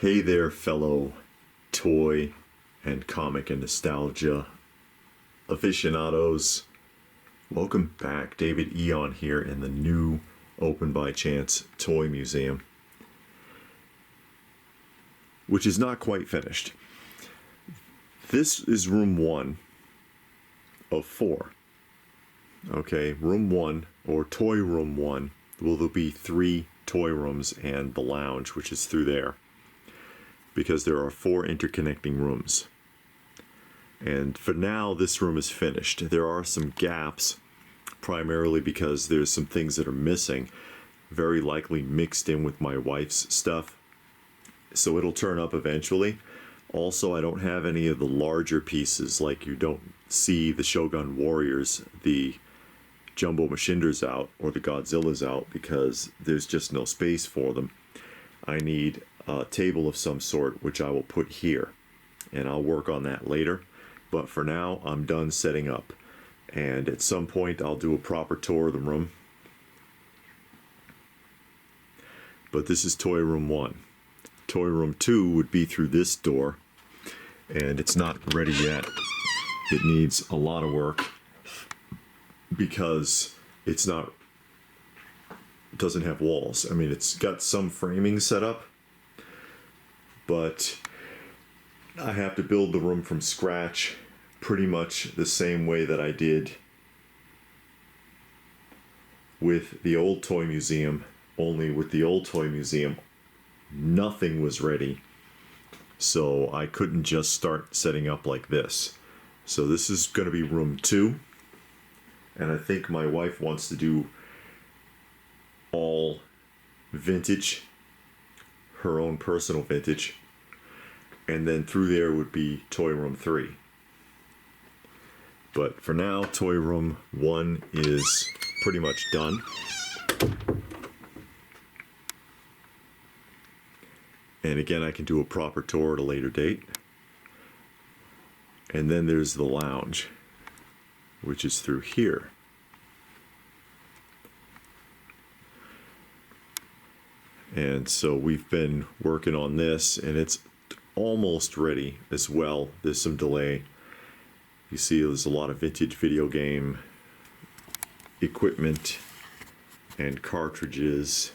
Hey there, fellow toy and comic and nostalgia aficionados. Welcome back. David Eon here in the new Open by Chance Toy Museum, which is not quite finished. This is room 1 of 4. Okay, room 1, or toy room 1. Well, there'll be 3 toy rooms and the lounge, which is through there, because there are 4 interconnecting rooms. And for now, this room is finished. There are some gaps, primarily because there's some things that are missing, very likely mixed in with my wife's stuff. So it'll turn up eventually. Also, I don't have any of the larger pieces, like you don't see the Shogun Warriors, the Jumbo Machinders out, or the Godzillas out, because there's just no space for them. I need a table of some sort, which I will put here, and I'll work on that later. But for now, I'm done setting up, and at some point I'll do a proper tour of the room. But this is toy room 1. Toy room 2 would be through this door, and it's not ready yet. It needs a lot of work because it doesn't have walls. I mean, it's got some framing set up, but I have to build the room from scratch pretty much the same way that I did with the old toy museum, only with the old toy museum, nothing was ready. So I couldn't just start setting up like this. So this is going to be room 2. And I think my wife wants to do all vintage, her own personal vintage. And then through there would be toy room 3. But for now, toy room 1 is pretty much done. And again, I can do a proper tour at a later date. And then there's the lounge, which is through here. And so we've been working on this, and it's almost ready as well. There's some delay. You see there's a lot of vintage video game equipment and cartridges.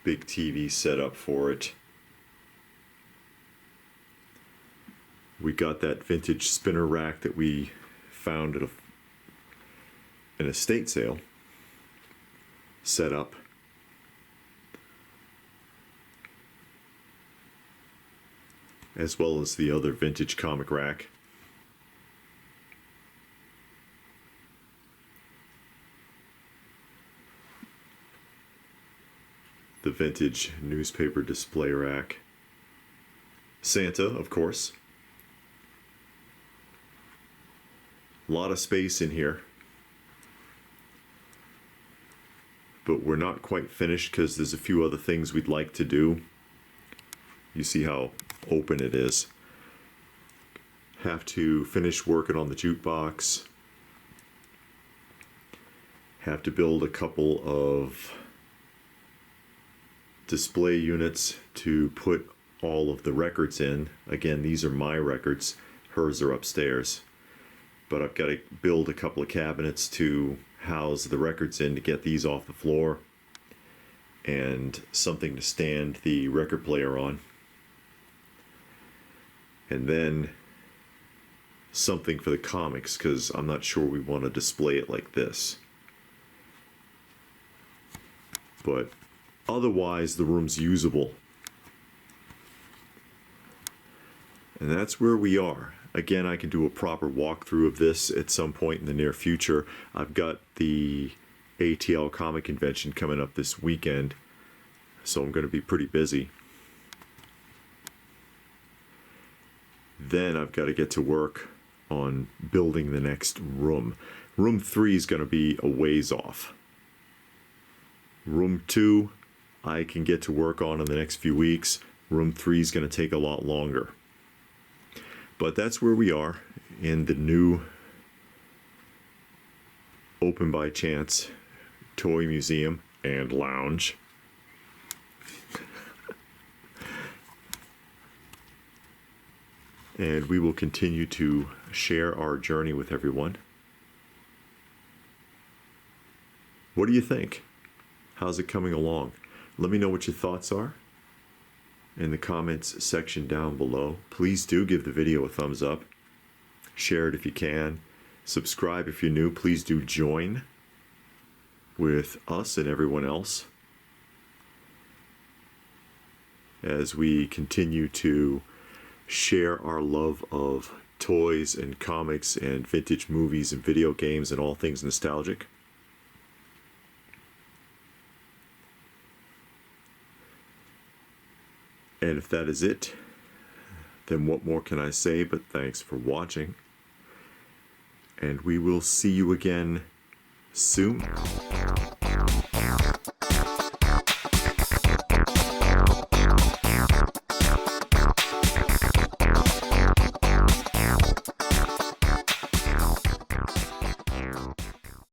Big TV setup for it. We got that vintage spinner rack that we found at an estate sale set up. As well as the other vintage comic rack. The vintage newspaper display rack. Santa, of course. A lot of space in here. But we're not quite finished because there's a few other things we'd like to do. You see how open it is. Have to finish working on the jukebox. Have to build a couple of display units to put all of the records in. Again, these are my records. Hers are upstairs. But I've got to build a couple of cabinets to house the records in to get these off the floor. And something to stand the record player on. And then something for the comics, because I'm not sure we want to display it like this. But otherwise, the room's usable. And that's where we are. Again, I can do a proper walkthrough of this at some point in the near future. I've got the ATL Comic Convention coming up this weekend, so I'm going to be pretty busy. Then I've got to get to work on building the next room. Room 3 is going to be a ways off. Room 2, I can get to work on in the next few weeks. Room 3 is going to take a lot longer. But that's where we are in the new Open by Chance Toy Museum and Lounge. and we will continue to share our journey with everyone. What do you think? How's it coming along? Let me know what your thoughts are in the comments section down below. Please do give the video a thumbs up. Share it if you can. Subscribe if you're new. Please do join with us and everyone else as we continue to share our love of toys and comics and vintage movies and video games and all things nostalgic. And if that is it, then what more can I say but thanks for watching. And we will see you again soon.